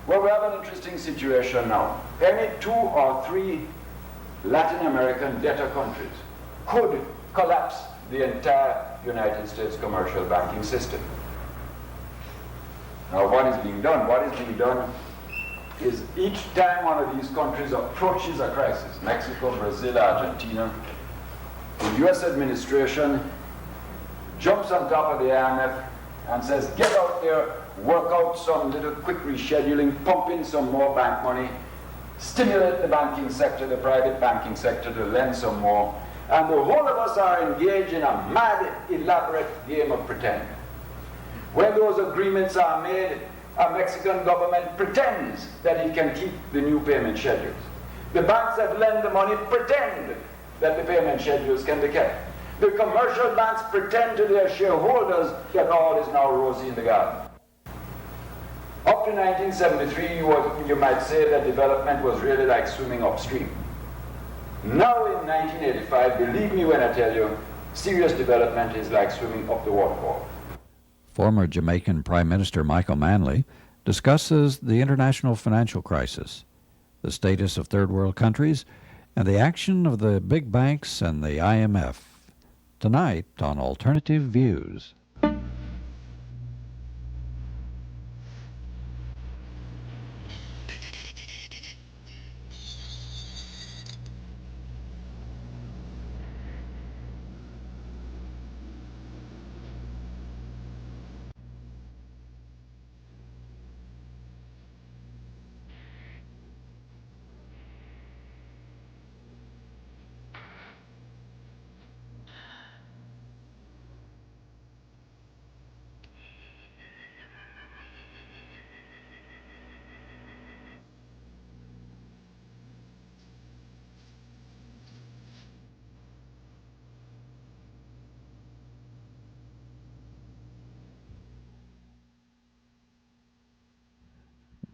Well, we have an interesting situation now. Any 2 or 3 Latin American debtor countries could collapse the entire United States commercial banking system. Now, what is being done? What is being done is each time one of these countries approaches a crisis, Mexico, Brazil, Argentina, the US administration jumps on top of the IMF and says, get out there, work out some little quick rescheduling, pump in some more bank money, stimulate the banking sector, the private banking sector to lend some more, and the whole of us are engaged in a mad, elaborate game of pretend. When those agreements are made, a Mexican government pretends that it can keep the new payment schedules. The banks that lend the money pretend that the payment schedules can be kept. The commercial banks pretend to their shareholders that all is now rosy in the garden. Up to 1973, you might say that development was really like swimming upstream. Now in 1985, believe me when I tell you, serious development is like swimming up the waterfall. Former Jamaican Prime Minister Michael Manley discusses the international financial crisis, the status of third world countries, and the action of the big banks and the IMF. Tonight on Alternative Views.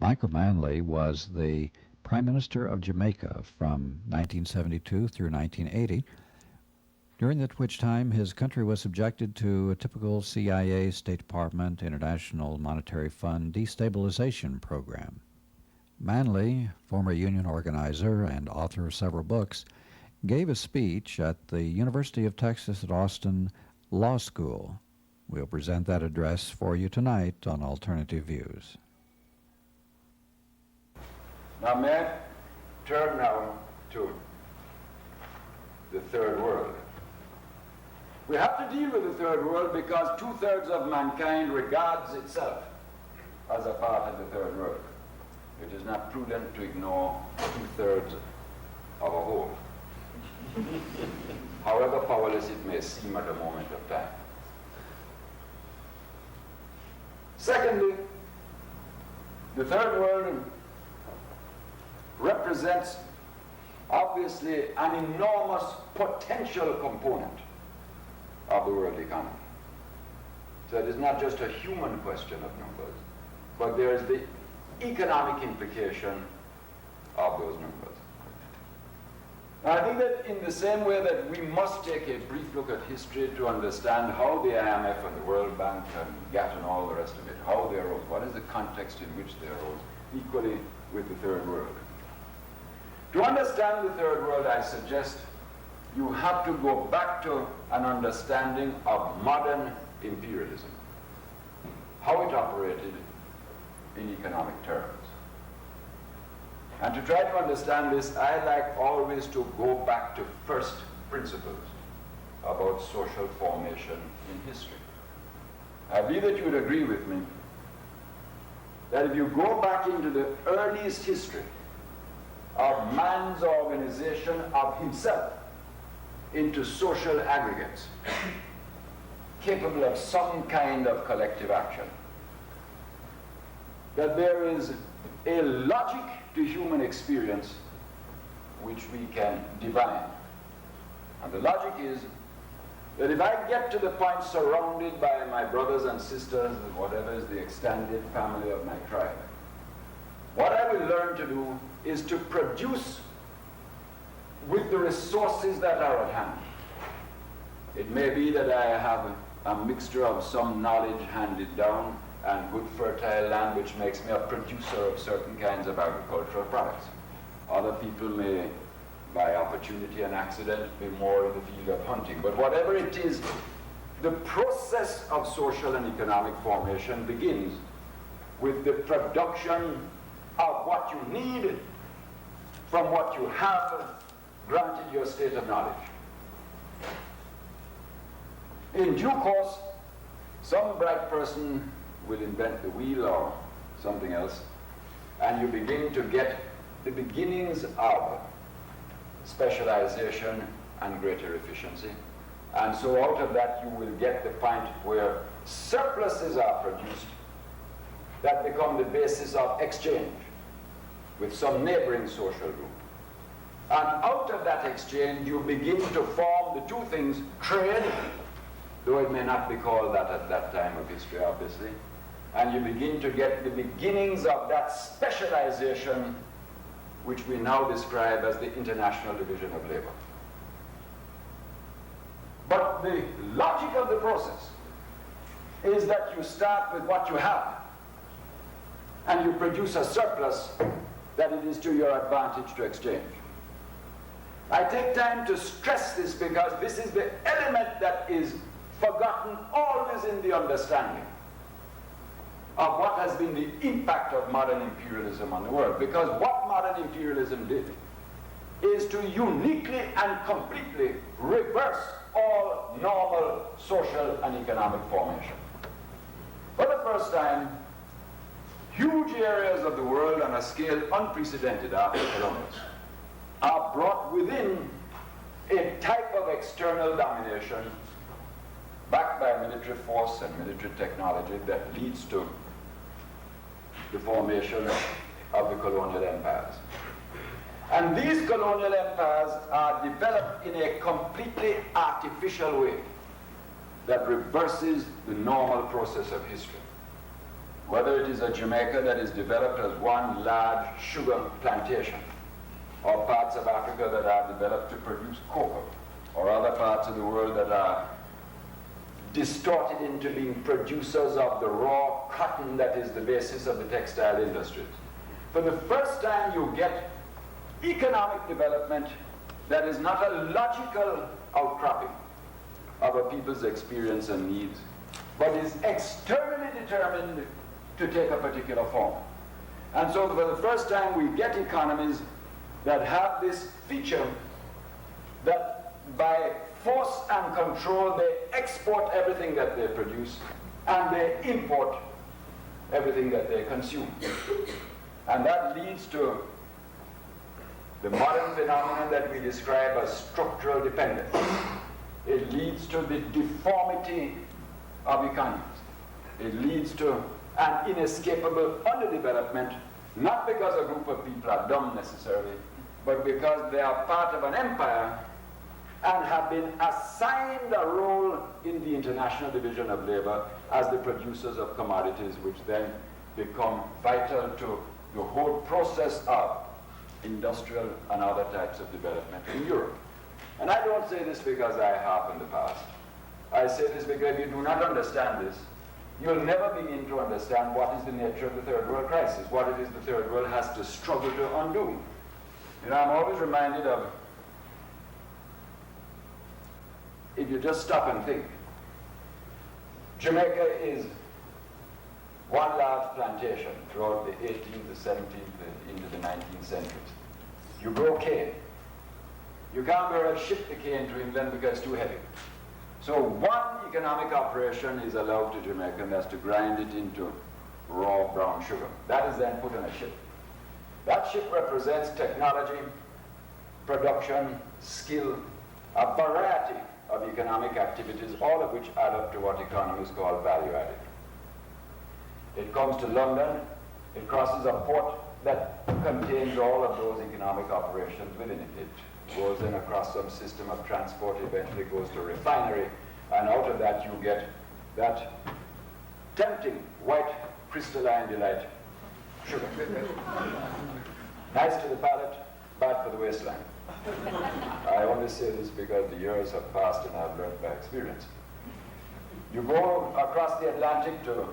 Michael Manley was the Prime Minister of Jamaica from 1972 through 1980, during which time his country was subjected to a typical CIA, State Department, International Monetary Fund destabilization program. Manley, former union organizer and author of several books, gave a speech at the University of Texas at Austin Law School. We'll present that address for you tonight on Alternative Views. Now, may I turn now to the third world. We have to deal with the third world because 2/3 of mankind regards itself as a part of the third world. It is not prudent to ignore 2/3 of a whole, however powerless it may seem at a moment of time. Secondly, the third world represents obviously an enormous potential component of the world economy. So it is not just a human question of numbers, but there is the economic implication of those numbers. Now, I think that in the same way that we must take a brief look at history to understand how the IMF and the World Bank and GATT and all the rest of it, how they arose, what is the context in which they arose, equally with the third world. To understand the third world, I suggest you have to go back to an understanding of modern imperialism, how it operated in economic terms. And to try to understand this, I like always to go back to first principles about social formation in history. I believe that you would agree with me that if you go back into the earliest history of man's organization of himself into social aggregates capable of some kind of collective action, that there is a logic to human experience which we can divine. And the logic is that if I get to the point surrounded by my brothers and sisters and whatever is the extended family of my tribe, what I will learn to do is to produce with the resources that are at hand. It may be that I have a mixture of some knowledge handed down and good fertile land, which makes me a producer of certain kinds of agricultural products. Other people may, by opportunity and accident, be more in the field of hunting. But whatever it is, the process of social and economic formation begins with the production of what you need from what you have, granted your state of knowledge. In due course, some bright person will invent the wheel or something else, and you begin to get the beginnings of specialization and greater efficiency. And so out of that you will get the point where surpluses are produced that become the basis of exchange with some neighboring social group. And out of that exchange you begin to form the two things, trade, though it may not be called that at that time of history, obviously, and you begin to get the beginnings of that specialization which we now describe as the international division of labor. But the logic of the process is that you start with what you have and you produce a surplus that it is to your advantage to exchange. I take time to stress this because this is the element that is forgotten always in the understanding of what has been the impact of modern imperialism on the world. Because what modern imperialism did is to uniquely and completely reverse all normal social and economic formation. For the first time, huge areas of the world on a scale unprecedented after Columbus are brought within a type of external domination backed by military force and military technology that leads to the formation of the colonial empires. And these colonial empires are developed in a completely artificial way that reverses the normal process of history. Whether it is a Jamaica that is developed as one large sugar plantation, or parts of Africa that are developed to produce cocoa, or other parts of the world that are distorted into being producers of the raw cotton that is the basis of the textile industries. For the first time you get economic development that is not a logical outcropping of a people's experience and needs, but is externally determined to take a particular form. And so for the first time we get economies that have this feature that by force and control they export everything that they produce and they import everything that they consume. And that leads to the modern phenomenon that we describe as structural dependence. It leads to the deformity of economies. It leads to an inescapable underdevelopment, not because a group of people are dumb necessarily, but because they are part of an empire and have been assigned a role in the international division of labor as the producers of commodities, which then become vital to the whole process of industrial and other types of development in Europe. And I don't say this because I harp on the past. I say this because if you do not understand this, you'll never begin to understand what is the nature of the third world crisis, what it is the third world has to struggle to undo. You know, I'm always reminded of, if you just stop and think, Jamaica is one large plantation throughout the 18th, the 17th, into the 19th centuries. You grow cane. You can't go and ship the cane to England because it's too heavy. So one economic operation is allowed to Jamaica, and that's to grind it into raw brown sugar. That is then put on a ship. That ship represents technology, production, skill, a variety of economic activities, all of which add up to what economists call value added. It comes to London, it crosses a port that contains all of those economic operations within it. It goes then across some system of transport, eventually goes to a refinery, and out of that you get that tempting white crystalline delight sugar. Nice to the palate, bad for the waistline. I only say this because the years have passed and I've learned by experience. You go across the Atlantic to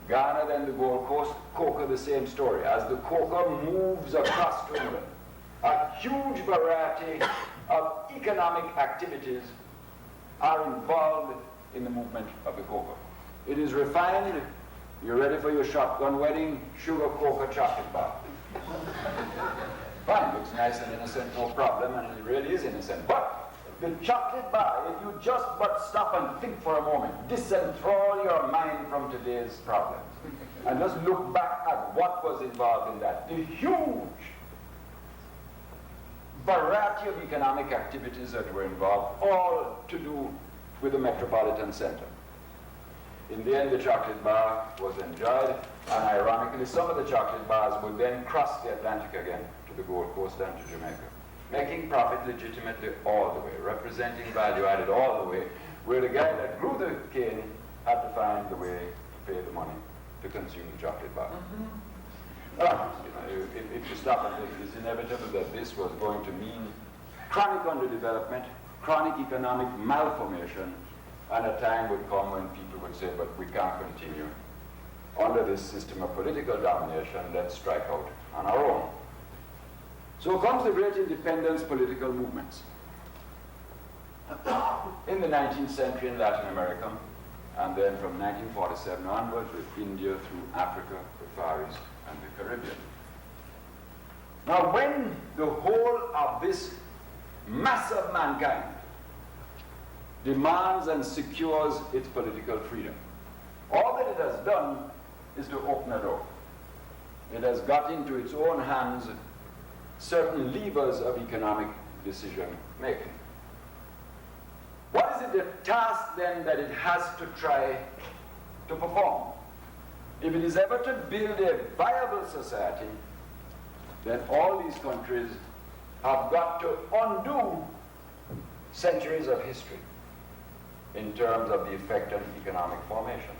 Ghana, then the Gold Coast, cocoa, the same story. As the cocoa moves across to England, a huge variety of economic activities are involved in the movement of the cocoa. It is refined. You're ready for your shotgun wedding, sugar, cocoa, chocolate bar. Fine, looks nice and innocent, no problem, and it really is innocent. But the chocolate bar, if you just but stop and think for a moment, disenthrall your mind from today's problems, and just look back at what was involved in that. The huge variety of economic activities that were involved, all to do with the metropolitan center. In the end, the chocolate bar was enjoyed, and ironically, some of the chocolate bars would then cross the Atlantic again to the Gold Coast and to Jamaica, making profit legitimately all the way, representing value added all the way, where the guy that grew the cane had to find the way to pay the money to consume the chocolate bar. If you stop and think, it's inevitable that this was going to mean chronic underdevelopment, chronic economic malformation, and a time would come when people would say, but we can't continue under this system of political domination, let's strike out on our own. So comes the great independence political movements. In the 19th century in Latin America, and then from 1947 onwards with India through Africa, the Far East, and the Caribbean. Now when the whole of this mass of mankind demands and secures its political freedom, all that it has done is to open a door. It has got into its own hands certain levers of economic decision making. What is it the task then that it has to try to perform? If it is ever to build a viable society, then all these countries have got to undo centuries of history in terms of the effect on economic formation.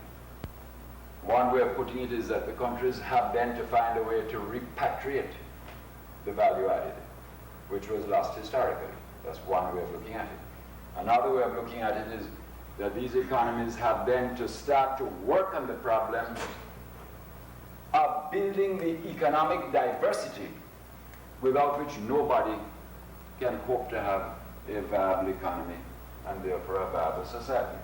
One way of putting it is that the countries have then to find a way to repatriate the value added, which was lost historically. That's one way of looking at it. Another way of looking at it is that these economies have then to start to work on the problem of building the economic diversity without which nobody can hope to have a viable economy and therefore a viable society.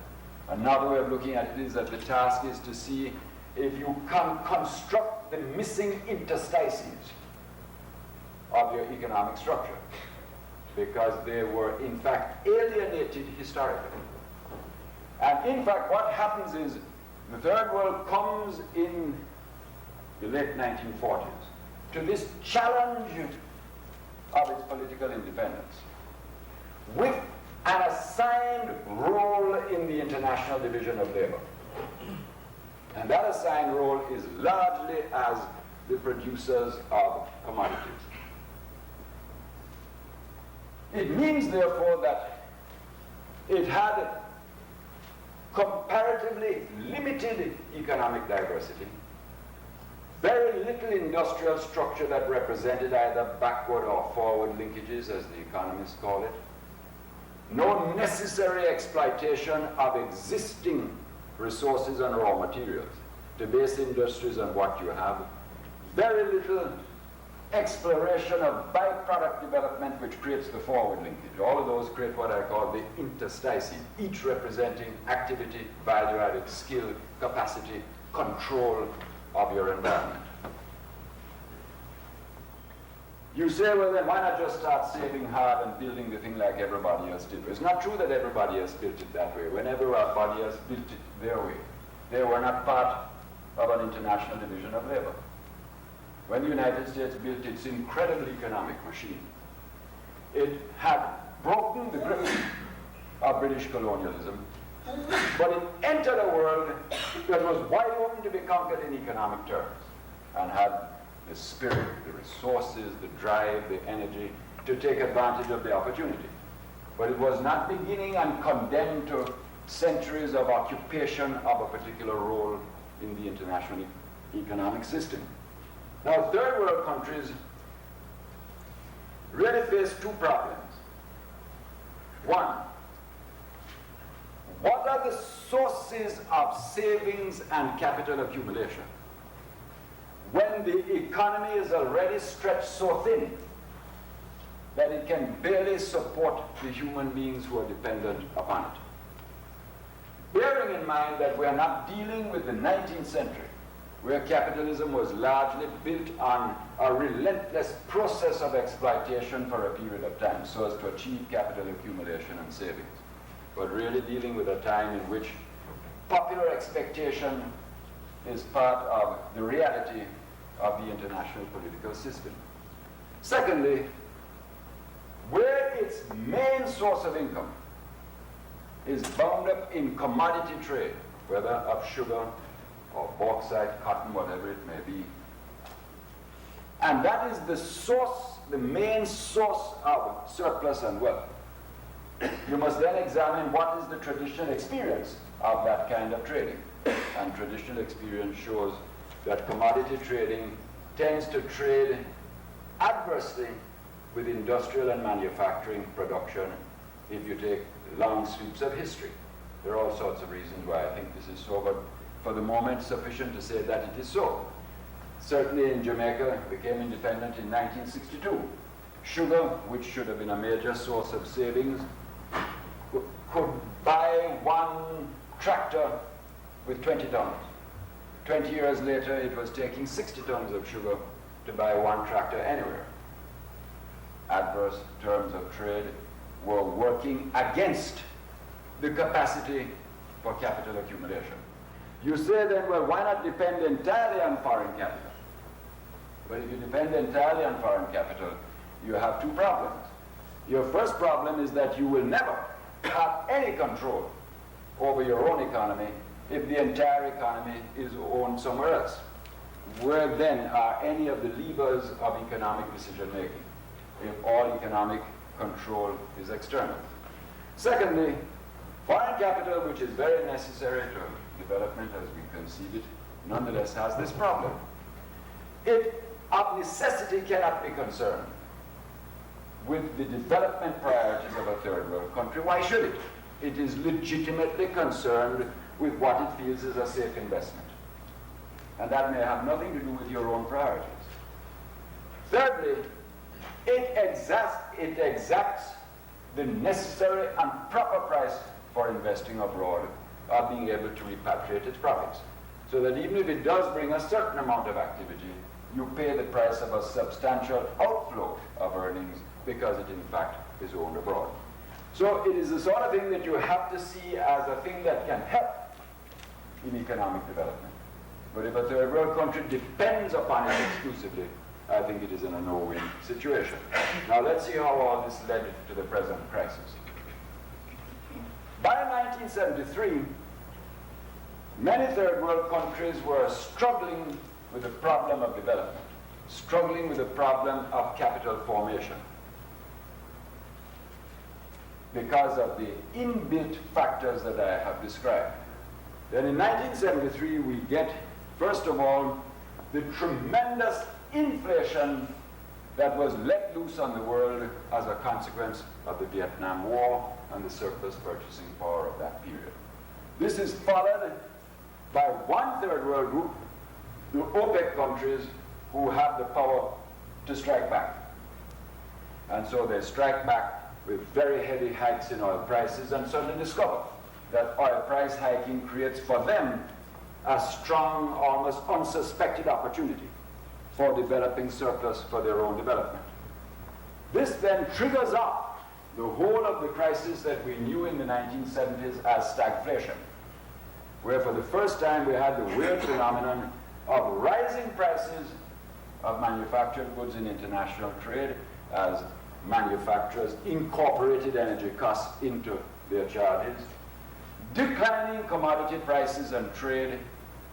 Another way of looking at it is that the task is to see if you can construct the missing interstices of your economic structure, because they were in fact alienated historically. And in fact what happens is the third world comes in the late 1940s to this challenge of its political independence with an assigned role in the international division of labor. And that assigned role is largely as the producers of commodities. It means, therefore, that it had comparatively limited economic diversity, very little industrial structure that represented either backward or forward linkages, as the economists call it, no necessary exploitation of existing resources and raw materials to base industries on what you have, very little exploration of byproduct development which creates the forward linkage. All of those create what I call the interstices, each representing activity, value-added skill, capacity, control of your environment. You say, well then why not just start saving hard and building the thing like everybody else did? It's not true that everybody else built it that way. When everybody else built it their way, they were not part of an international division of labor. When the United States built its incredible economic machine, it had broken the grip of British colonialism, but it entered a world that was wide open to be conquered in economic terms, and had the spirit, the resources, the drive, the energy to take advantage of the opportunity. But it was not beginning and condemned to centuries of occupation of a particular role in the international economic system. Now, third world countries really face two problems. One, What are the sources of savings and capital accumulation when the economy is already stretched so thin that it can barely support the human beings who are dependent upon it? Bearing in mind that we are not dealing with the 19th century, where capitalism was largely built on a relentless process of exploitation for a period of time so as to achieve capital accumulation and savings, but really dealing with a time in which popular expectation is part of the reality of the international political system. Secondly, where its main source of income is bound up in commodity trade, whether of sugar or bauxite, cotton, whatever it may be. And that is the source, the main source of surplus and wealth. You must then examine what is the traditional experience of that kind of trading. And traditional experience shows that commodity trading tends to trade adversely with industrial and manufacturing production if you take long sweeps of history. There are all sorts of reasons why I think this is so, but for the moment, sufficient to say that it is so. Certainly in Jamaica, became independent in 1962. Sugar, which should have been a major source of savings, could buy one tractor with 20 tons. 20 years later, it was taking 60 tons of sugar to buy one tractor anywhere. Adverse terms of trade were working against the capacity for capital accumulation. You say then, well, why not depend entirely on foreign capital? But if you depend entirely on foreign capital, you have two problems. Your first problem is that you will never have any control over your own economy if the entire economy is owned somewhere else. Where then are any of the levers of economic decision making if all economic control is external? Secondly, foreign capital, which is very necessary to development as we conceive it, nonetheless has this problem. It of necessity cannot be concerned with the development priorities of a third world country. Why should it? It is legitimately concerned with what it feels is a safe investment. And that may have nothing to do with your own priorities. Thirdly, it exacts the necessary and proper price for investing abroad, of being able to repatriate its profits. So that even if it does bring a certain amount of activity, you pay the price of a substantial outflow of earnings because it in fact is owned abroad. So it is the sort of thing that you have to see as a thing that can help in economic development. But if a third world country depends upon it exclusively, I think it is in a no-win situation. Now let's see how all this led to the present crisis. By 1973, many third world countries were struggling with the problem of development, struggling with the problem of capital formation because of the inbuilt factors that I have described. Then in 1973, we get, first of all, the tremendous inflation that was let loose on the world as a consequence of the Vietnam War and the surplus purchasing power of that period. This is followed by one third world group, the OPEC countries, who have the power to strike back. And so they strike back with very heavy hikes in oil prices and suddenly discover that oil price hiking creates for them a strong, almost unsuspected opportunity for developing surplus for their own development. This then triggers off the whole of the crisis that we knew in the 1970s as stagflation, where for the first time we had the weird phenomenon of rising prices of manufactured goods in international trade as manufacturers incorporated energy costs into their charges, declining commodity prices and trade,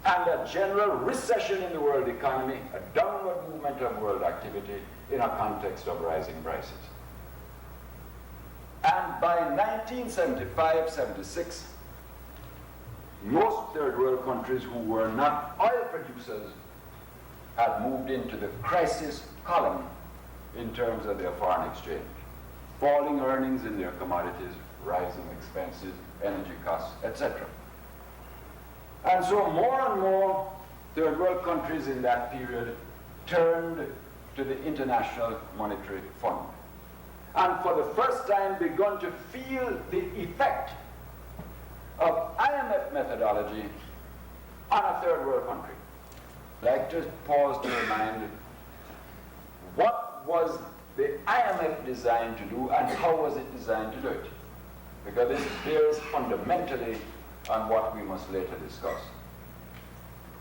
and a general recession in the world economy, a downward movement of world activity in a context of rising prices. And by 1975-76, most third world countries who were not oil producers had moved into the crisis column in terms of their foreign exchange. Falling earnings in their commodities, rising expenses, energy costs, etc. And so more and more third world countries in that period turned to the International Monetary Fund, and for the first time begun to feel the effect of IMF methodology on a third world country. I'd like to pause to remind what was the IMF designed to do and how was it designed to do it, because this bears fundamentally on what we must later discuss.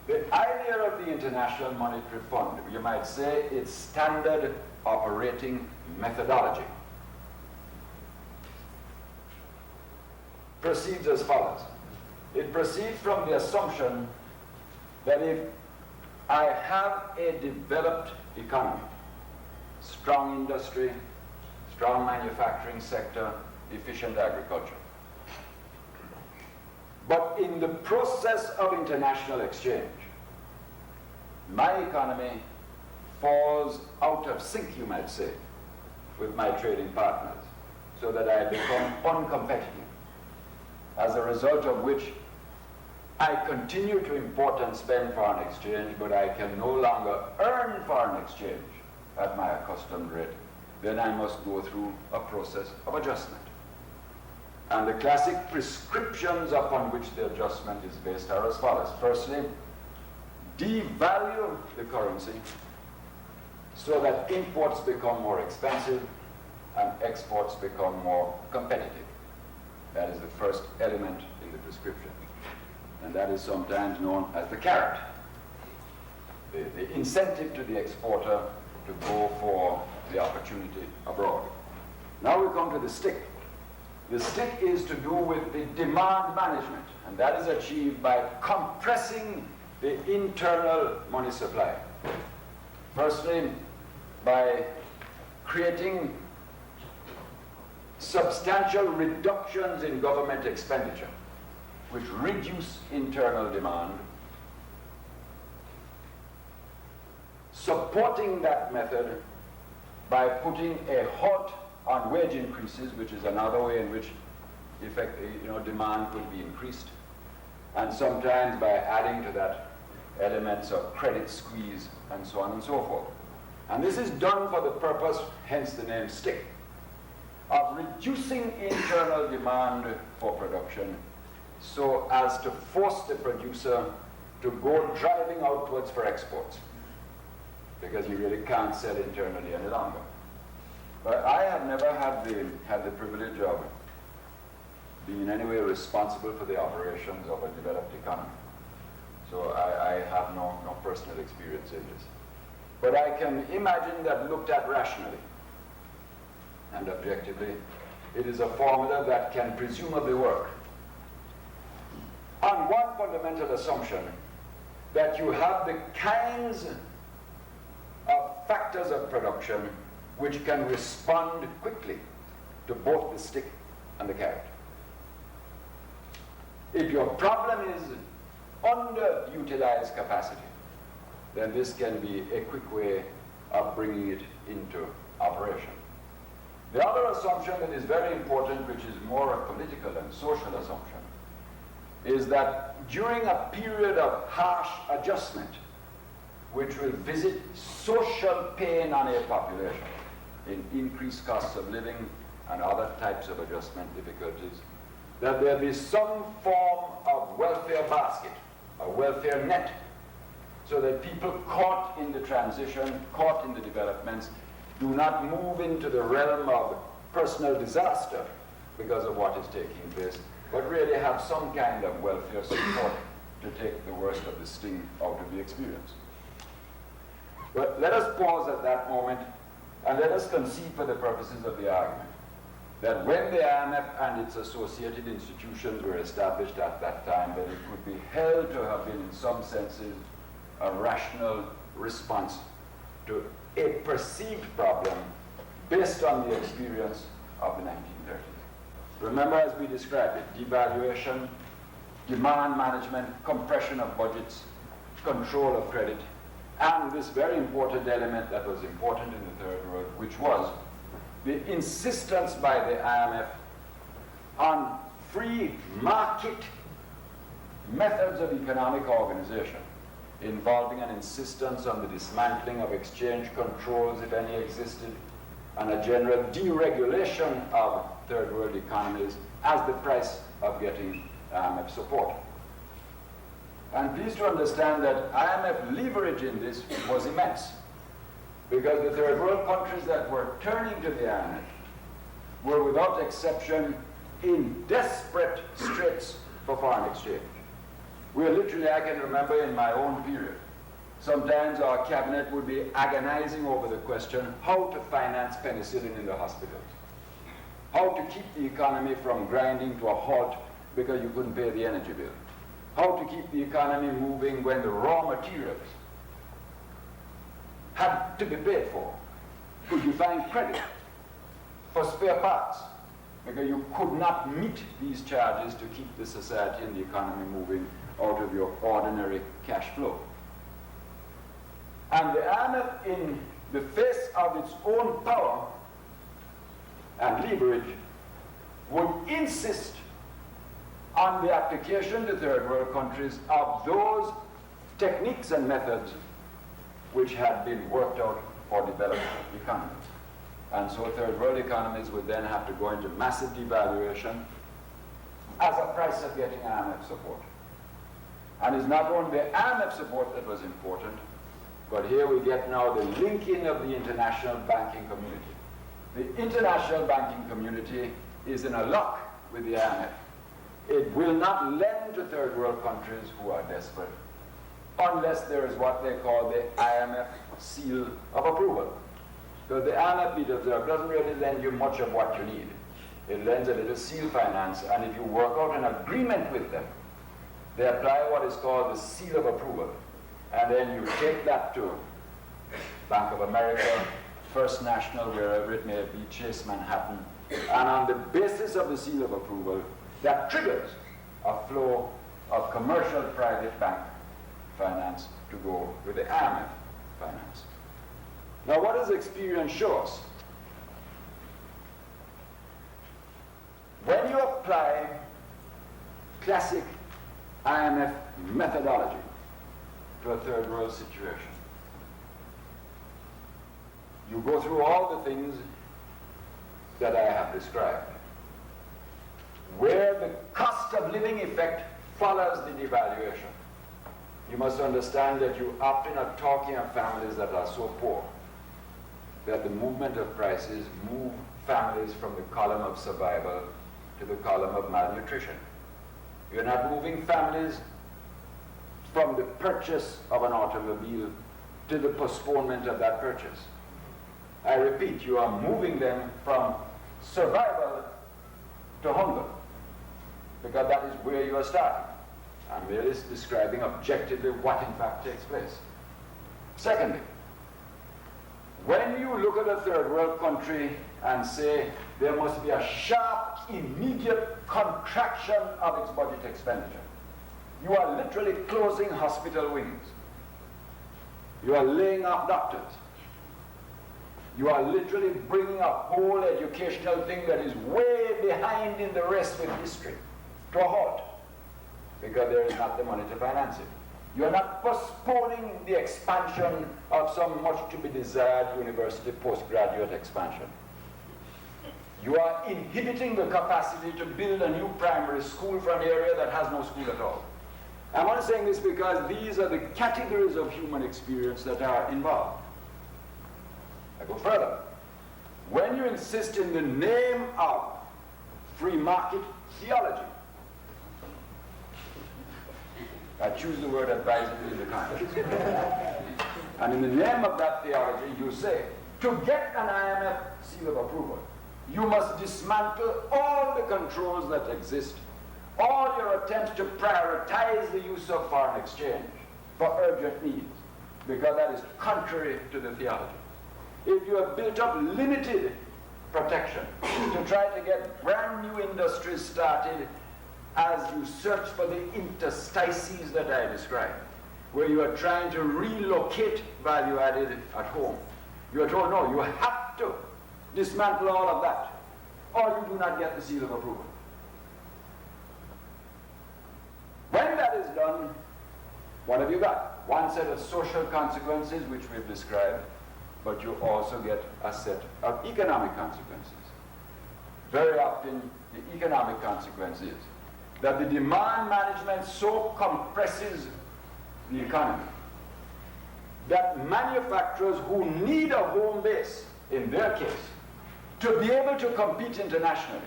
The idea of the International Monetary Fund, you might say, its standard operating methodology, proceeds as follows. It proceeds from the assumption that if I have a developed economy, strong industry, strong manufacturing sector, efficient agriculture, but in the process of international exchange, my economy falls out of sync, you might say, with my trading partners, so that I become uncompetitive, as a result of which I continue to import and spend foreign exchange, but I can no longer earn foreign exchange at my accustomed rate. Then I must go through a process of adjustment. And the classic prescriptions upon which the adjustment is based are as follows. Firstly, devalue the currency so that imports become more expensive and exports become more competitive. That is the first element in the prescription. And that is sometimes known as the carrot, the incentive to the exporter to go for the opportunity abroad. Now we come to the stick. The stick is to do with the demand management, and that is achieved by compressing the internal money supply. Firstly, by creating substantial reductions in government expenditure, which reduce internal demand, supporting that method by putting a halt on wage increases, which is another way in which demand could be increased, and sometimes by adding to that elements of credit squeeze and so on and so forth. And this is done for the purpose, hence the name stick, of reducing internal demand for production so as to force the producer to go driving outwards for exports, because you really can't sell internally any longer. But I have never had the privilege of being in any way responsible for the operations of a developed economy. So I have no personal experience in this. But I can imagine that looked at rationally and objectively, it is a formula that can presumably work on one fundamental assumption, that you have the kinds of factors of production which can respond quickly to both the stick and the carrot. If your problem is underutilized capacity, then this can be a quick way of bringing it into operation. The other assumption that is very important, which is more a political and social assumption, is that during a period of harsh adjustment, which will visit social pain on a population in increased costs of living and other types of adjustment difficulties, that there be some form of welfare basket, a welfare net, so that people caught in the transition, caught in the developments, do not move into the realm of personal disaster because of what is taking place, but really have some kind of welfare support to take the worst of the sting out of the experience. But let us pause at that moment and let us concede for the purposes of the argument that when the IMF and its associated institutions were established at that time, that it could be held to have been in some senses a rational response to a perceived problem based on the experience of the 1930s. Remember, as we described it, devaluation, demand management, compression of budgets, control of credit, and this very important element that was important in the Third World, which was the insistence by the IMF on free market methods of economic organization, involving an insistence on the dismantling of exchange controls, if any existed, and a general deregulation of third world economies as the price of getting IMF support. And please to understand that IMF leverage in this was immense, because the third world countries that were turning to the IMF were without exception in desperate straits for foreign exchange. We are literally, I can remember in my own period, sometimes our cabinet would be agonizing over the question how to finance penicillin in the hospitals, how to keep the economy from grinding to a halt because you couldn't pay the energy bill, how to keep the economy moving when the raw materials had to be paid for. Could you find credit for spare parts? Because you could not meet these charges to keep the society and the economy moving out of your ordinary cash flow. And the IMF, in the face of its own power and leverage, would insist on the application to third world countries of those techniques and methods which had been worked out for developed economies. And so third world economies would then have to go into massive devaluation as a price of getting IMF support. And it's not only the IMF support that was important, but here we get now the linking of the international banking community. The international banking community is in a lock with the IMF. It will not lend to third world countries who are desperate unless there is what they call the IMF seal of approval. So the IMF, be observed, doesn't really lend you much of what you need. It lends a little seal finance, and if you work out an agreement with them, they apply what is called the seal of approval. And then you take that to Bank of America, First National, wherever it may be, Chase Manhattan, and on the basis of the seal of approval, that triggers a flow of commercial private bank finance to go with the IMF finance. Now, what does experience show us? When you apply classic IMF methodology to a third world situation, you go through all the things that I have described, where the cost of living effect follows the devaluation. You must understand that you often are talking of families that are so poor that the movement of prices move families from the column of survival to the column of malnutrition. You're not moving families from the purchase of an automobile to the postponement of that purchase. I repeat, you are moving them from survival to hunger, because that is where you are starting. I'm merely describing objectively what in fact takes place. Secondly, when you look at a third world country and say there must be a sharp, immediate contraction of its budget expenditure, you are literally closing hospital wings. You are laying off doctors. You are literally bringing a whole educational thing that is way behind in the rest of history to a halt, because there is not the money to finance it. You are not postponing the expansion of some much to be desired university postgraduate expansion. You are inhibiting the capacity to build a new primary school for an area that has no school at all. I'm only saying this because these are the categories of human experience that are involved. I go further. When you insist in the name of free market theology, I choose the word advisedly in the context. And in the name of that theology, you say, to get an IMF seal of approval, you must dismantle all the controls that exist, all your attempts to prioritize the use of foreign exchange for urgent needs, because that is contrary to the theology. If you have built up limited protection to try to get brand new industries started as you search for the interstices that I described, where you are trying to relocate value added at home, you are told, no, you have to dismantle all of that, or you do not get the seal of approval. what have you got? One set of social consequences, which we've described, but you also get a set of economic consequences. Very often, the economic consequence is that the demand management so compresses the economy that manufacturers who need a home base, in their case, to be able to compete internationally,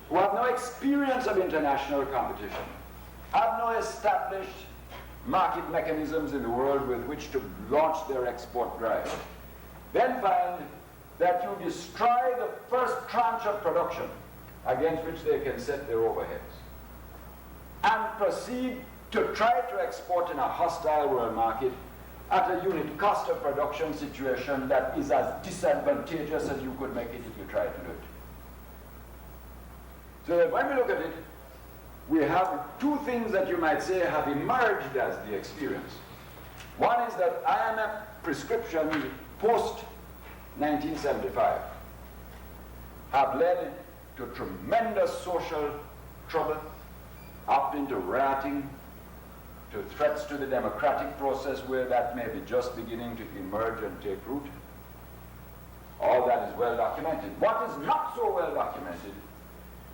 who have no experience of international competition, have no established market mechanisms in the world with which to launch their export drive, then find that you destroy the first tranche of production against which they can set their overheads, and proceed to try to export in a hostile world market at a unit cost of production situation that is as disadvantageous as you could make it if you tried to do it. So that when we look at it, we have two things that you might say have emerged as the experience. One is that IMF prescriptions post-1975 have led to tremendous social trouble, up into rioting, to threats to the democratic process where that may be just beginning to emerge and take root. All that is well documented. What is not so well documented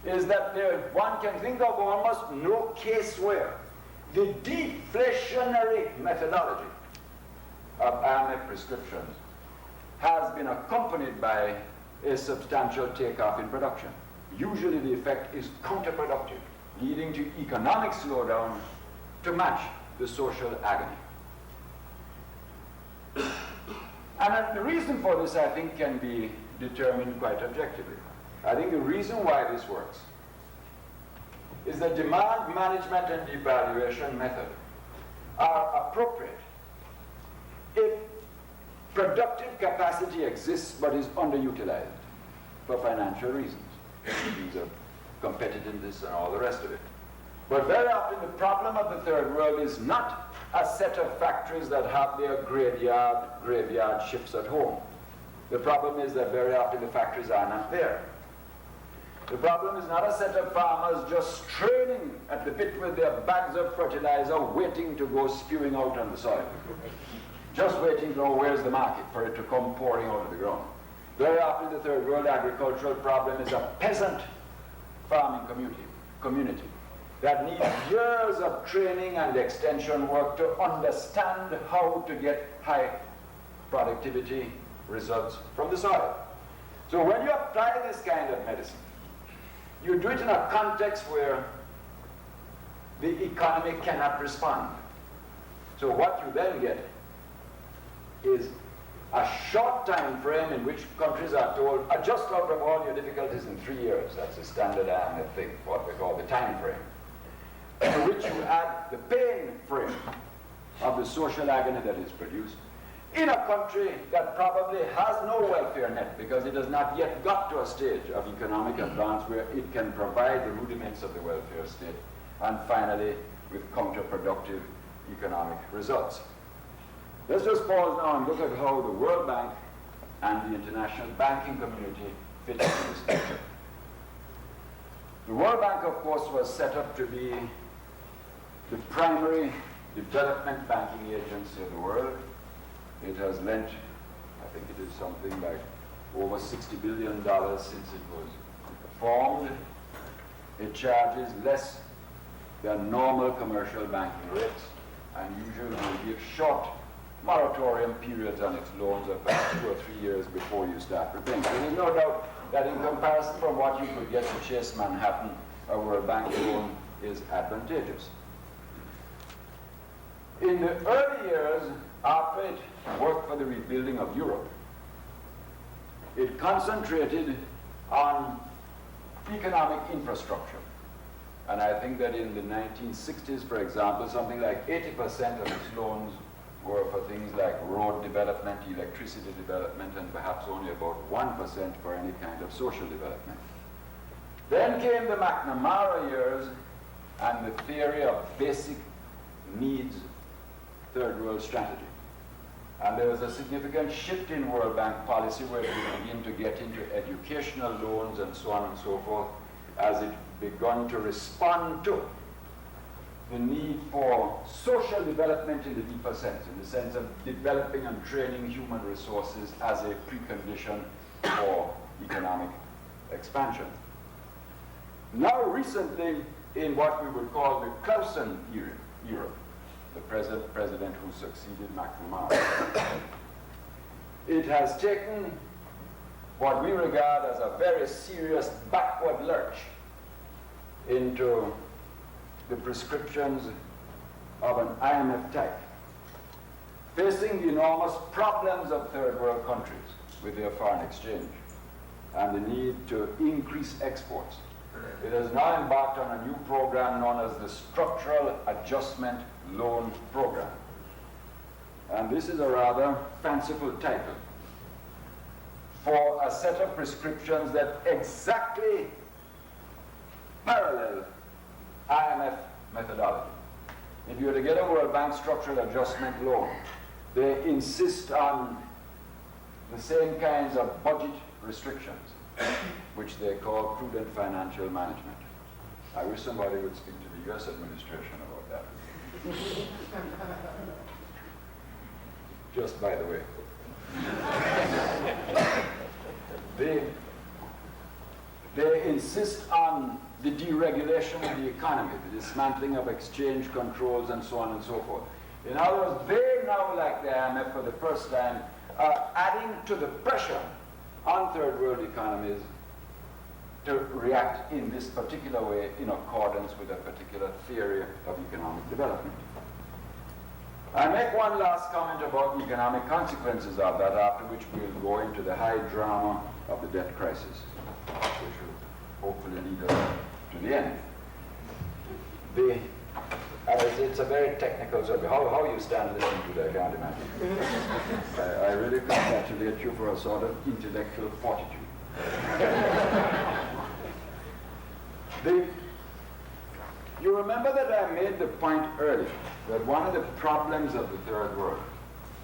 is that one can think of almost no case where the deflationary methodology of IMF prescriptions has been accompanied by a substantial takeoff in production. Usually the effect is counterproductive, leading to economic slowdown to match the social agony. And the reason for this, I think, can be determined quite objectively. I think the reason why this works is that demand management and devaluation method are appropriate if productive capacity exists but is underutilized for financial reasons. These are competitiveness and all the rest of it. But very often the problem of the third world is not a set of factories that have their graveyard ships at home. The problem is that very often the factories are not there. The problem is not a set of farmers just straining at the bit with their bags of fertilizer waiting to go spewing out on the soil. Just waiting to know where's the market for it to come pouring out of the ground. Very often the third world agricultural problem is a peasant farming community that needs years of training and extension work to understand how to get high productivity results from the soil. So when you apply this kind of medicine, you do it in a context where the economy cannot respond. So what you then get is a short time frame in which countries are told, adjust out of all your difficulties in 3 years. That's the standard IMF thing, what we call the time frame. To which you add the pain frame of the social agony that is produced in a country that probably has no welfare net because it has not yet got to a stage of economic advance where it can provide the rudiments of the welfare state, and finally with counterproductive economic results. Let's just pause now and look at how the World Bank and the international banking community fit into this picture. The World Bank, of course, was set up to be the primary development banking agency of the world. It has lent, I think it is something like over $60 billion since it was formed. It charges less than normal commercial banking rates and usually will give short moratorium periods on its loans of about 2 or 3 years before you start repaying. So there's no doubt that in comparison from what you could get to Chase Manhattan, a World Bank loan is advantageous. In the early years, after it worked for the rebuilding of Europe, it concentrated on economic infrastructure. And I think that in the 1960s, for example, something like 80% of its loans were for things like road development, electricity development, and perhaps only about 1% for any kind of social development. Then came the McNamara years and the theory of basic needs third world strategy. And there was a significant shift in World Bank policy where we begin to get into educational loans and so on and so forth as it begun to respond to the need for social development in the deeper sense, in the sense of developing and training human resources as a precondition for economic expansion. Now recently, in what we would call the Clausen era, the president who succeeded Michael Manley, it has taken what we regard as a very serious backward lurch into the prescriptions of an IMF type, facing the enormous problems of third world countries with their foreign exchange and the need to increase exports. It has now embarked on a new program known as the Structural Adjustment Loan Program. And this is a rather fanciful title for a set of prescriptions that exactly parallel IMF methodology. If you were to get a World Bank structural adjustment loan, they insist on the same kinds of budget restrictions, which they call prudent financial management. I wish somebody would speak to the US administration about that. Just by the way. They insist on the deregulation of the economy, the dismantling of exchange controls, and so on and so forth. In other words, they now, like the IMF for the first time, are adding to the pressure on third world economies to react in this particular way in accordance with a particular theory of economic development. I make one last comment about the economic consequences of that, after which we'll go into the high drama of the debt crisis, which will hopefully lead us to the end. It's a very technical subject. How you stand listening to that, I can't imagine. I really congratulate you for a sort of intellectual fortitude. You remember that I made the point earlier that one of the problems of the third world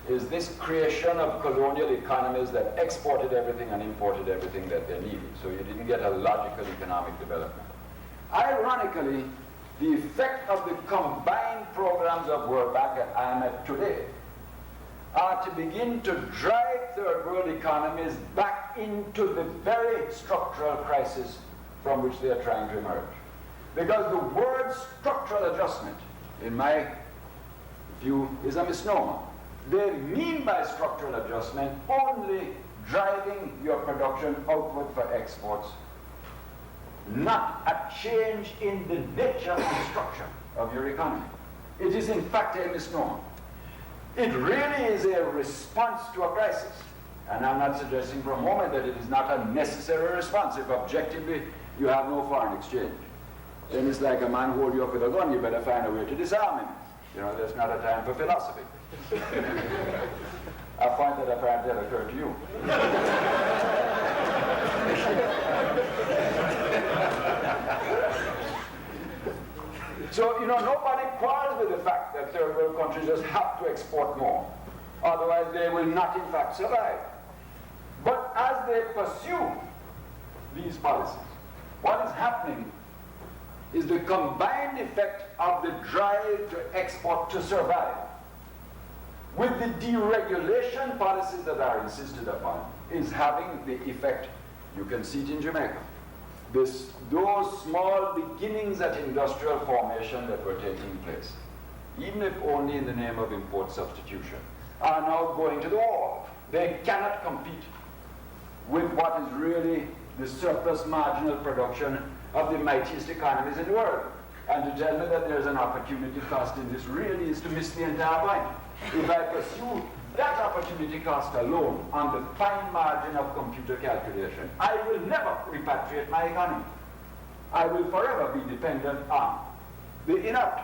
is this creation of colonial economies that exported everything and imported everything that they needed. So you didn't get a logical economic development. Ironically, the effect of the combined programs of World Bank and IMF today are to begin to drive third world economies back into the very structural crisis from which they are trying to emerge. Because the word structural adjustment, in my view, is a misnomer. They mean by structural adjustment only driving your production outward for exports, not a change in the nature and structure of your economy. It is in fact a misnomer. It really is a response to a crisis. And I'm not suggesting for a moment that it is not a necessary response. If objectively you have no foreign exchange, then it's like a man hold you up with a gun, you better find a way to disarm him. You know, there's not a time for philosophy. A point that apparently had occurred to you. So, nobody quarrels with the fact that third world countries just have to export more. Otherwise, they will not, in fact, survive. But as they pursue these policies, what is happening is the combined effect of the drive to export to survive with the deregulation policies that are insisted upon is having the effect, you can see it in Jamaica. Those small beginnings at industrial formation that were taking place, even if only in the name of import substitution, are now going to the wall. They cannot compete with what is really the surplus marginal production of the mightiest economies in the world. And to tell me that there's an opportunity cost in this really is to miss the entire point. If I pursue that opportunity cost alone on the fine margin of computer calculation, I will never repatriate my economy. I will forever be dependent on the inert.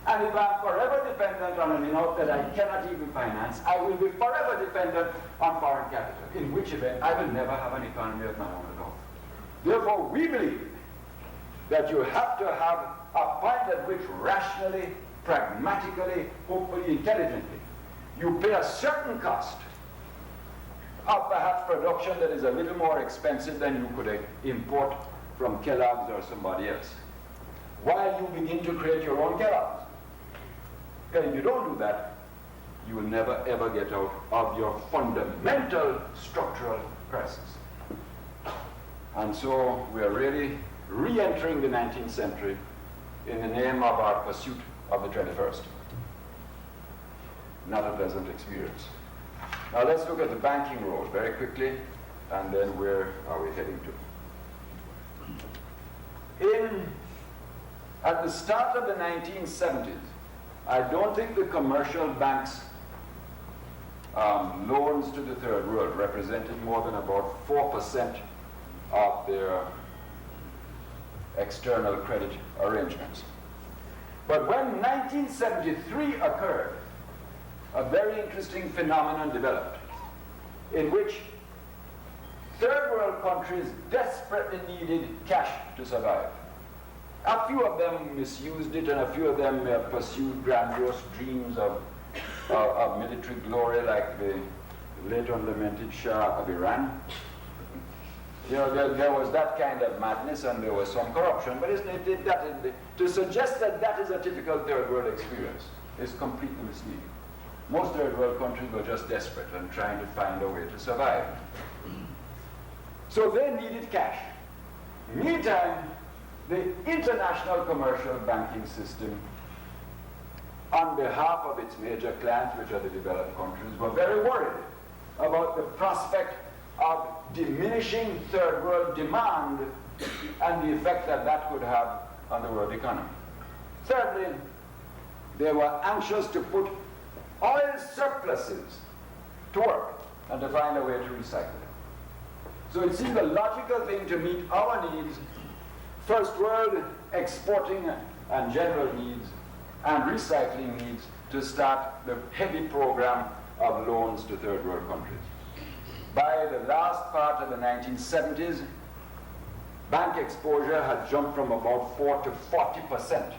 And if I'm forever dependent on an inert that I cannot even finance, I will be forever dependent on foreign capital, in which event I will never have an economy of my own at all. Therefore, we believe that you have to have a point at which rationally, pragmatically, hopefully intelligently, you pay a certain cost of perhaps production that is a little more expensive than you could import from Kellogg's or somebody else. while you begin to create your own chaos. Because if you don't do that, you will never ever get out of your fundamental structural crisis. And so we are really re-entering the 19th century in the name of our pursuit of the 21st. Not a pleasant experience. Now let's look at the banking role very quickly, and then where are we heading to? At the start of the 1970s, I don't think the commercial banks' loans to the third world represented more than about 4% of their external credit arrangements. But when 1973 occurred, a very interesting phenomenon developed in which third world countries desperately needed cash to survive. A few of them misused it, and a few of them pursued grandiose dreams of military glory, like the late unlamented Shah of Iran. You know, there was that kind of madness, and there was some corruption, but to suggest that that is a typical third world experience is completely misleading. Most third world countries were just desperate and trying to find a way to survive. So they needed cash. Meantime, the international commercial banking system, on behalf of its major clients, which are the developed countries, were very worried about the prospect of diminishing third world demand and the effect that that could have on the world economy. Thirdly, they were anxious to put oil surpluses to work and to find a way to recycle them. So it seemed a logical thing to meet our needs, first world exporting and general needs, and recycling needs, to start the heavy program of loans to third world countries. By the last part of the 1970s, bank exposure had jumped from about 4 to 40%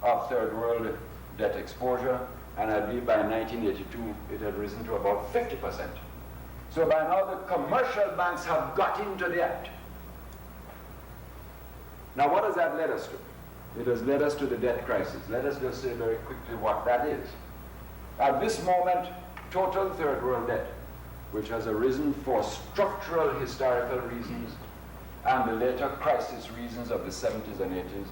of third world debt exposure, and I believe by 1982 it had risen to about 50%. So by now the commercial banks have got into the act. Now what has that led us to? It has led us to the debt crisis. Let us just say very quickly what that is. At this moment, total third world debt, which has arisen for structural historical reasons and the later crisis reasons of the 70s and 80s,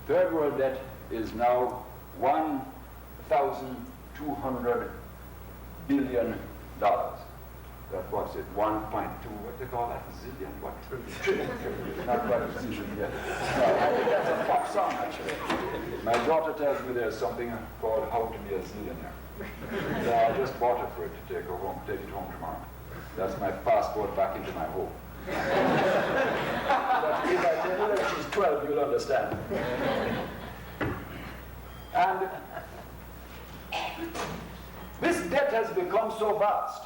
third world debt is now $1,200 billion. That what's it, 1.2, what they call that, zillion, what, trillion, not quite a zillion yet. No, I think that's a pop song, actually. My daughter tells me there's something called How to Be a Zillionaire. So I just bought it for it to take it home tomorrow. That's my passport back into my home. But if I tell you that she's 12, you'll understand. And this debt has become so vast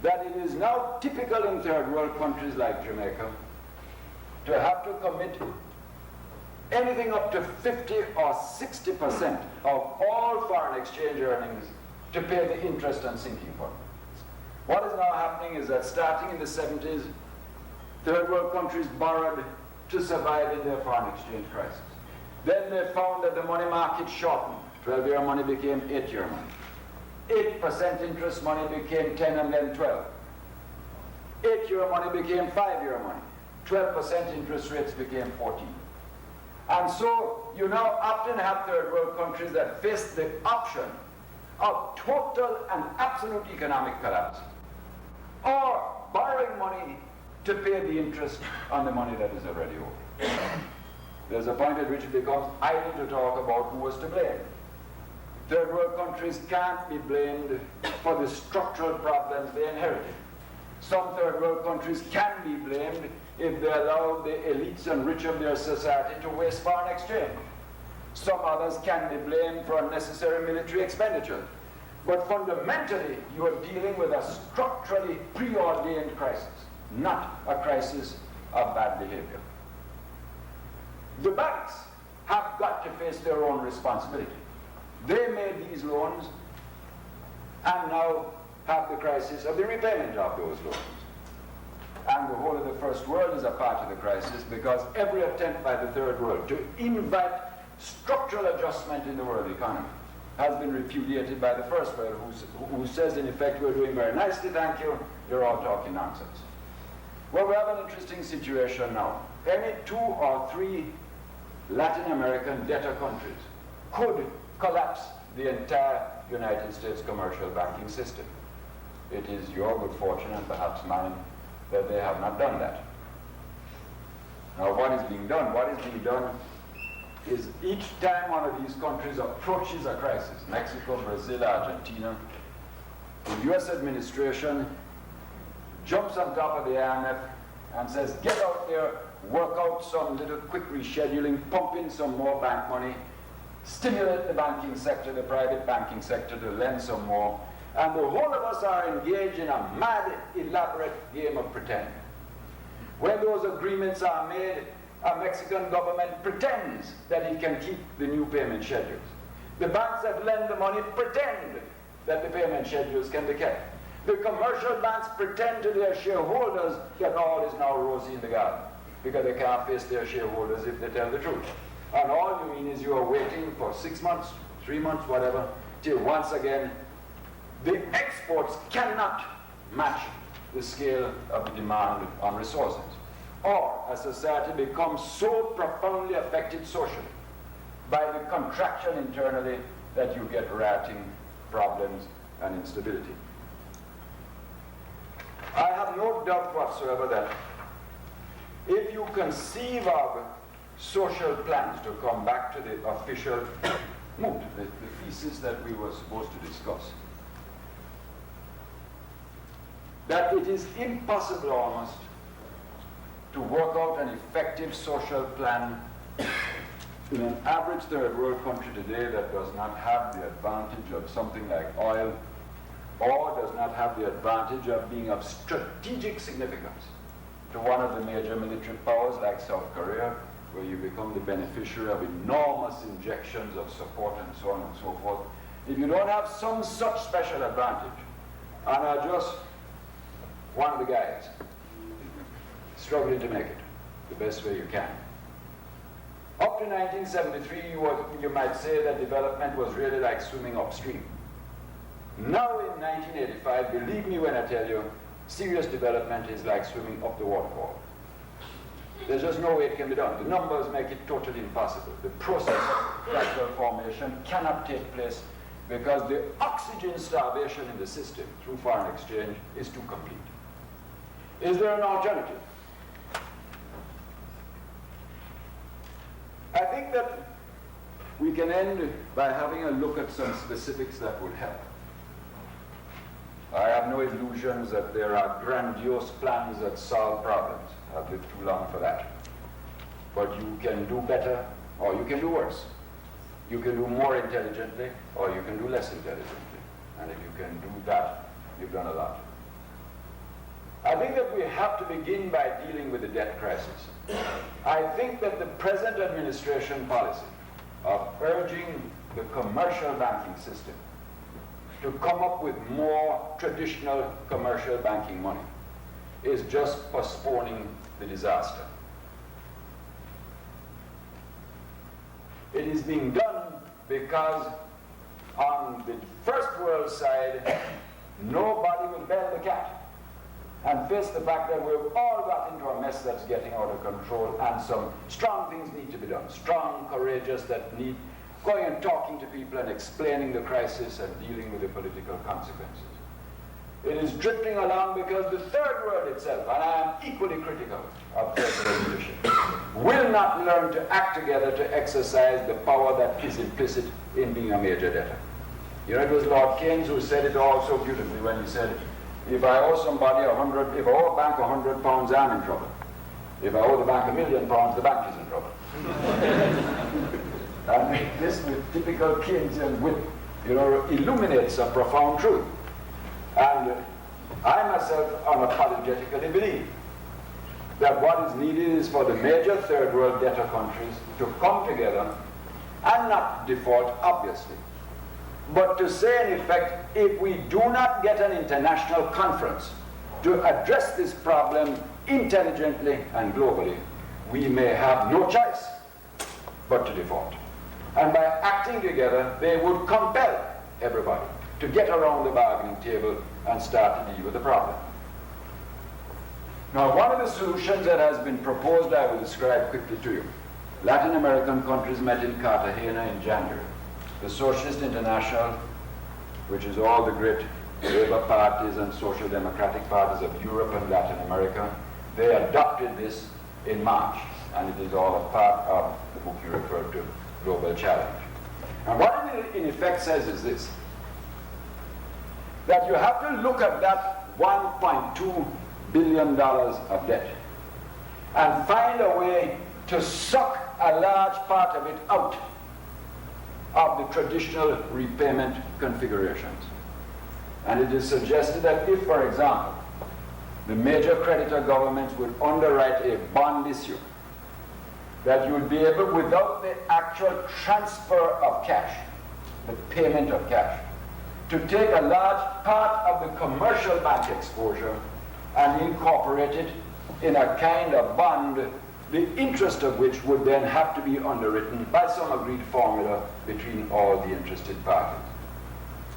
that it is now typical in third world countries like Jamaica to have to commit anything up to 50 or 60% of all foreign exchange earnings to pay the interest and sinking fund. What is now happening is that starting in the 70s, third world countries borrowed to survive in their foreign exchange crisis. Then they found that the money market shortened. 12-year money became 8-year money. 8% interest money became 10 and then 12. 8-year money became 5-year money. 12% interest rates became 14. And so you now often have third world countries that face the option of total and absolute economic collapse, or borrowing money to pay the interest on the money that is already owed. There's a point at which it becomes idle to talk about who was to blame. Third world countries can't be blamed for the structural problems they inherited. Some third world countries can be blamed if they allow the elites and rich of their society to waste foreign exchange. Some others can be blamed for unnecessary military expenditure. But fundamentally, you are dealing with a structurally preordained crisis, not a crisis of bad behavior. The banks have got to face their own responsibility. They made these loans and now have the crisis of the repayment of those loans. and the whole of the first world is a part of the crisis, because every attempt by the third world to invite structural adjustment in the world economy has been repudiated by the first world, who says, in effect, we're doing very nicely, thank you, you're all talking nonsense. Well, we have an interesting situation now. Any 2 or 3 Latin American debtor countries could collapse the entire United States commercial banking system. It is your good fortune, and perhaps mine, that they have not done that. Now, what is being done? What is being done is each time one of these countries approaches a crisis, Mexico, Brazil, Argentina, the US administration jumps on top of the IMF and says, get out there, work out some little quick rescheduling, pump in some more bank money, stimulate the banking sector, the private banking sector, to lend some more. And the whole of us are engaged in a mad, elaborate game of pretend. When those agreements are made, a Mexican government pretends that it can keep the new payment schedules. The banks that lend the money pretend that the payment schedules can be kept. The commercial banks pretend to their shareholders that all is now rosy in the garden, because they can't face their shareholders if they tell the truth. And all you mean is you are waiting for 6 months, 3 months, whatever, till once again the exports cannot match the scale of the demand on resources. Or a society becomes so profoundly affected socially by the contraction internally that you get rioting, problems, and instability. I have no doubt whatsoever that if you conceive of social plans, to come back to the official mood, the thesis that we were supposed to discuss, that it is impossible almost to work out an effective social plan in an average third world country today that does not have the advantage of something like oil, or does not have the advantage of being of strategic significance to one of the major military powers like South Korea, where you become the beneficiary of enormous injections of support and so on and so forth. If you don't have some such special advantage, and are just one of the guys struggling to make it the best way you can. Up to 1973, you might say that development was really like swimming upstream. Now in 1985, believe me when I tell you, serious development is like swimming up the waterfall. There's just no way it can be done. The numbers make it totally impossible. The process of capital formation cannot take place because the oxygen starvation in the system through foreign exchange is too complete. Is there an alternative? I think that we can end by having a look at some specifics that would help. I have no illusions that there are grandiose plans that solve problems. I've lived too long for that. But you can do better, or you can do worse. You can do more intelligently, or you can do less intelligently. And if you can do that, you've done a lot. I think that we have to begin by dealing with the debt crisis. I think that the present administration policy of urging the commercial banking system to come up with more traditional commercial banking money is just postponing the disaster. It is being done because on the first world side, nobody will bail the cat and face the fact that we've all got into a mess that's getting out of control, and some strong things need to be done. Strong, courageous, that need going and talking to people and explaining the crisis and dealing with the political consequences. It is drifting along because the third world itself, and I am equally critical of third world leadership, will not learn to act together to exercise the power that is implicit in being a major debtor. You know, it was Lord Keynes who said it all so beautifully when he said, if I owe somebody if I owe a bank £100, I'm in trouble. If I owe the bank £1 million, the bank is in trouble. And this, with typical Keynesian wit, illuminates a profound truth. And I myself unapologetically believe that what is needed is for the major third world debtor countries to come together and not default, obviously, but to say, in effect, if we do not get an international conference to address this problem intelligently and globally, we may have no choice but to default. And by acting together, they would compel everybody to get around the bargaining table and start to deal with the problem. Now, one of the solutions that has been proposed, I will describe quickly to you. Latin American countries met in Cartagena in January. The Socialist International, which is all the great labor parties and social democratic parties of Europe and Latin America, they adopted this in March, and it is all a part of the book you referred to, Global Challenge. And what it in effect says is this, that you have to look at that $1.2 billion of debt and find a way to suck a large part of it out of the traditional repayment configurations. And it is suggested that if, for example, the major creditor governments would underwrite a bond issue, that you would be able, without the actual transfer of cash, the payment of cash, to take a large part of the commercial bank exposure and incorporate it in a kind of bond, the interest of which would then have to be underwritten by some agreed formula between all the interested parties.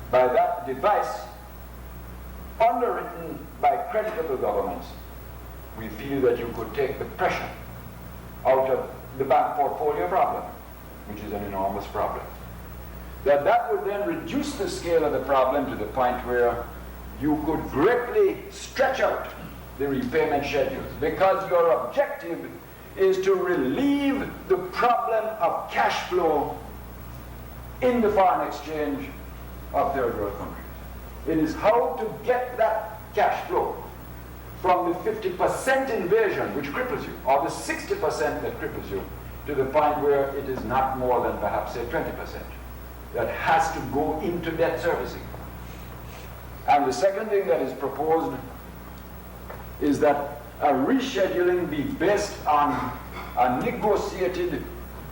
By that device, underwritten by creditable governments, we feel that you could take the pressure out of the bank portfolio problem, which is an enormous problem. That would then reduce the scale of the problem to the point where you could greatly stretch out the repayment schedules, because your objective is to relieve the problem of cash flow in the foreign exchange of third world countries. It is how to get that cash flow from the 50% invasion which cripples you, or the 60% that cripples you, to the point where it is not more than perhaps say 20% that has to go into debt servicing. And the second thing that is proposed is that a rescheduling be based on a negotiated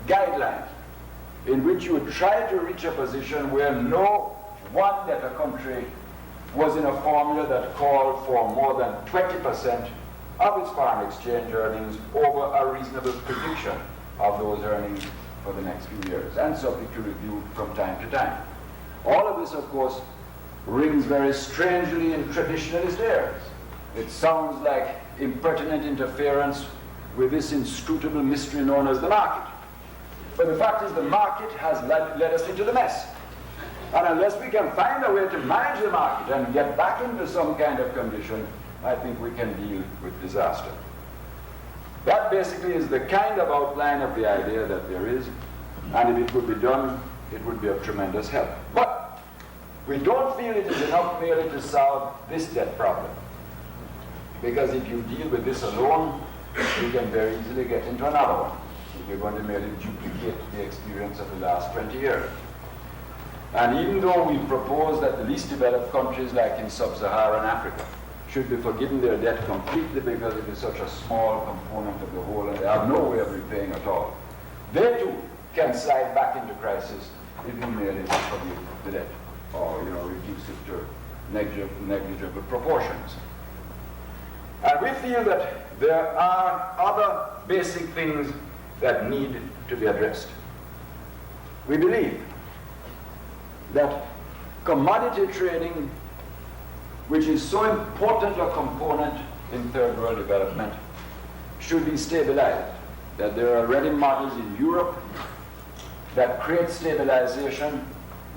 guideline in which you would try to reach a position where no one debtor country was in a formula that called for more than 20% of its foreign exchange earnings over a reasonable prediction of those earnings for the next few years, and subject to review from time to time. All of this, of course, rings very strangely in traditionalist airs. It sounds like impertinent interference with this inscrutable mystery known as the market. But the fact is, the market has led us into the mess. And unless we can find a way to manage the market and get back into some kind of condition, I think we can deal with disaster. That basically is the kind of outline of the idea that there is, and if it could be done, it would be of tremendous help. But we don't feel it is enough merely to solve this debt problem, because if you deal with this alone, you can very easily get into another one if you're going to merely duplicate the experience of the last 20 years. And even though we propose that the least developed countries, like in sub-Saharan Africa, should be forgiven their debt completely because it is such a small component of the whole and they have no way of repaying at all, they too can slide back into crisis if we merely forgive the debt, or reduce it to negligible proportions. And we feel that there are other basic things that need to be addressed. We believe that commodity trading, which is so important a component in third world development, should be stabilized. That there are already models in Europe that create stabilization,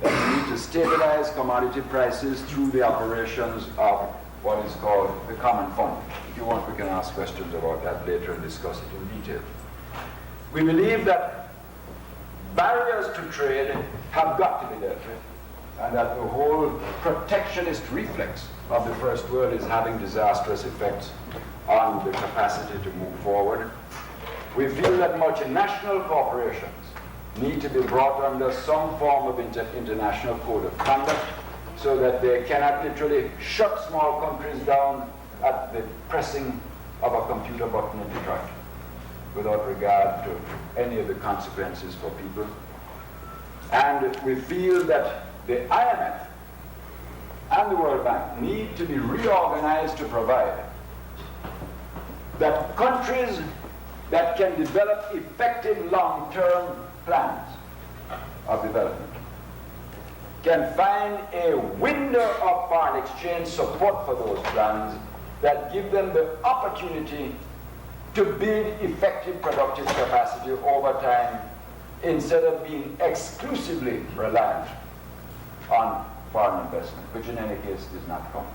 that we need to stabilize commodity prices through the operations of what is called the common fund. If you want, we can ask questions about that later and discuss it in detail. We believe that barriers to trade have got to be dealt with, and that the whole protectionist reflex of the first world is having disastrous effects on the capacity to move forward. We feel that multinational corporations need to be brought under some form of international code of conduct, so that they cannot literally shut small countries down at the pressing of a computer button in Detroit, without regard to any of the consequences for people. And we feel that the IMF and the World Bank need to be reorganized to provide that countries that can develop effective long-term plans of development can find a window of foreign exchange support for those plans that give them the opportunity to build effective productive capacity over time instead of being exclusively reliant on foreign investment, which in any case is not common.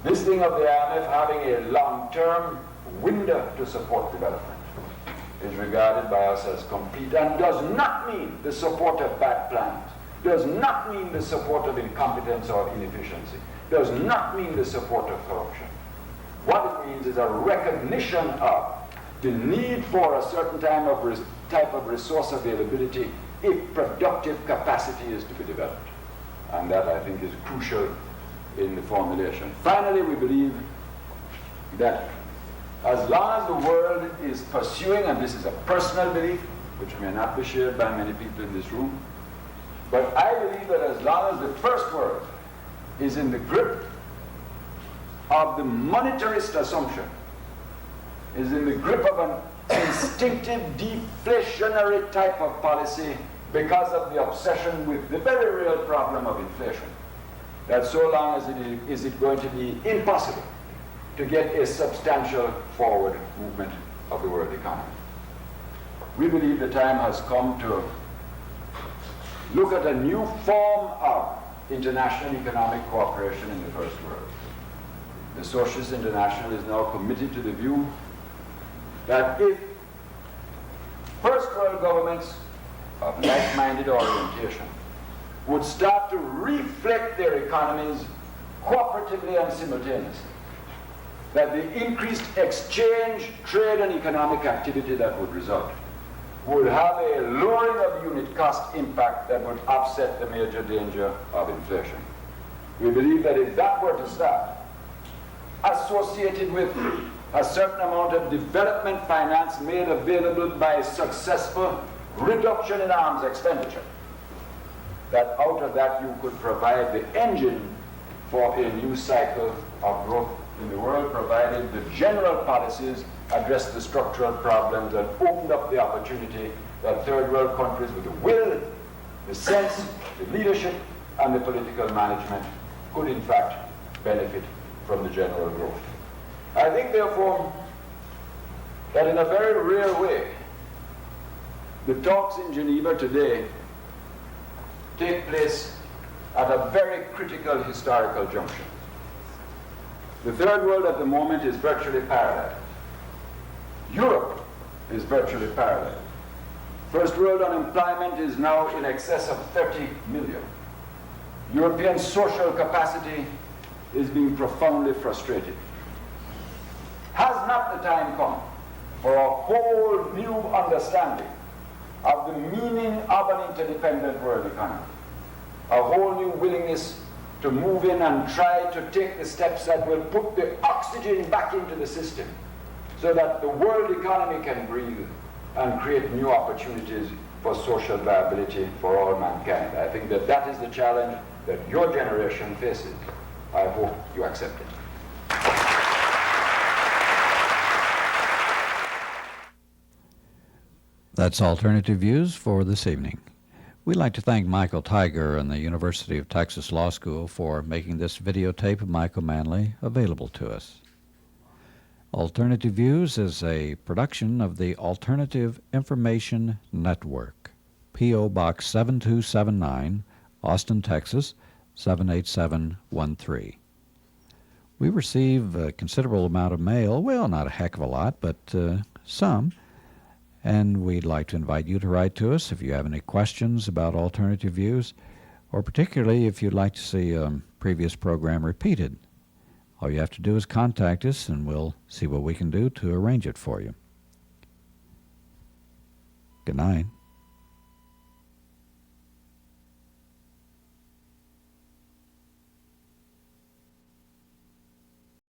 This thing of the IMF having a long-term window to support development is regarded by us as complete and does not mean the support of bad plans, does not mean the support of incompetence or inefficiency, does not mean the support of corruption. What it means is a recognition of the need for a certain type of resource availability if productive capacity is to be developed. And that, I think, is crucial in the formulation. Finally, we believe that as long as the world is pursuing, and this is a personal belief, which may not be shared by many people in this room, but I believe that as long as the first world is in the grip of the monetarist assumption, is in the grip of an instinctive deflationary type of policy because of the obsession with the very real problem of inflation, that so long as it is going to be impossible to get a substantial forward movement of the world economy. We believe the time has come to look at a new form of international economic cooperation in the first world. The Socialist International is now committed to the view that if first world governments of like-minded orientation would start to reflect their economies cooperatively and simultaneously, that the increased exchange, trade, and economic activity that would result would have a lowering of unit cost impact that would offset the major danger of inflation. We believe that if that were to start, associated with a certain amount of development finance made available by successful reduction in arms expenditure, that out of that you could provide the engine for a new cycle of growth in the world, provided the general policies address the structural problems and opened up the opportunity that third world countries with the will, the sense, the leadership, and the political management could in fact benefit from the general growth. I think therefore that in a very real way the talks in Geneva today take place at a very critical historical junction. The third world at the moment is virtually paralyzed. Europe is virtually paralyzed. First world unemployment is now in excess of 30 million. European social capacity is being profoundly frustrated. Has not the time come for a whole new understanding of the meaning of an interdependent world economy? A whole new willingness to move in and try to take the steps that will put the oxygen back into the system so that the world economy can breathe and create new opportunities for social viability for all mankind. I think that that is the challenge that your generation faces. I hope you accept it. That's Alternative Views for this evening. We'd like to thank Michael Tiger and the University of Texas Law School for making this videotape of Michael Manley available to us. Alternative Views is a production of the Alternative Information Network, P.O. Box 7279, Austin, Texas 78713. We receive a considerable amount of mail, well, not a heck of a lot, but some. And we'd like to invite you to write to us if you have any questions about Alternative Views, or particularly if you'd like to see a previous program repeated. All you have to do is contact us, and we'll see what we can do to arrange it for you. Good night.